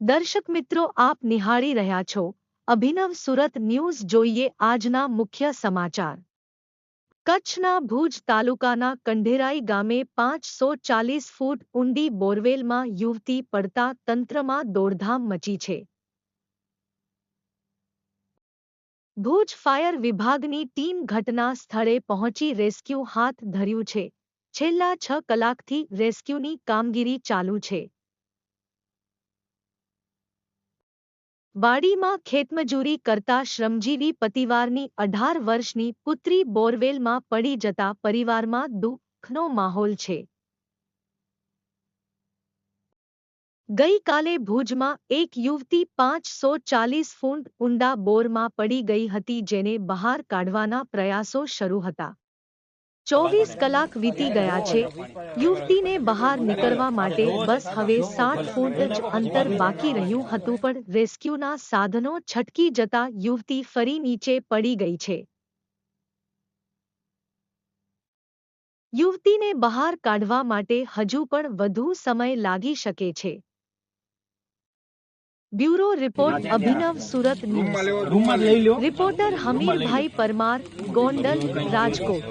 દર્શક મિત્રો, આપ નિહાળી રહ્યા છો અભિનવ સુરત ન્યૂઝ. જોઈએ આજના મુખ્ય સમાચાર. કચ્છના ભુજ તાલુકાના કંઢેરાઈ ગામે 540 ફૂટ ઊંડી બોરવેલમાં યુવતી પડતા તંત્રમાં દોડધામ મચી છે. ભુજ ફાયર વિભાગની ટીમ ઘટના સ્થળે પહોંચી રેસ્ક્યુ હાથ ધર્યું છે. છેલ્લા 6 કલાકથી રેસ્ક્યુની કામગીરી ચાલુ છે. વાડીમાં ખેતમજૂરી કરતા શ્રમજીવી પતિવારની 18 વર્ષની પુત્રી બોરવેલમાં પડી જતા પરિવારમાં દુઃખનો માહોલ છે. ગઈકાલે ભુજમાં એક યુવતી 540 ફૂટ ઊંડા બોરમાં પડી ગઈ હતી, જેને બહાર કાઢવાના પ્રયાસો શરૂ હતા. 24 કલાક વીતી ગયા છે. યુવતીને બહાર નીકળવા માટે બસ હવે 60 ફૂટ જ અંતર બાકી રહ્યું હતું, પણ રેસ્ક્યુના સાધનો છટકી જતા યુવતી ફરી નીચે પડી ગઈ છે. યુવતીને બહાર કાઢવા માટે હજુ પણ વધુ સમય લાગી શકે છે. બ્યુરો રિપોર્ટ અભિનવ સુરત ન્યૂઝ. રિપોર્ટર હમીરભાઈ પરમાર, ગોંડલ, રાજકોટ.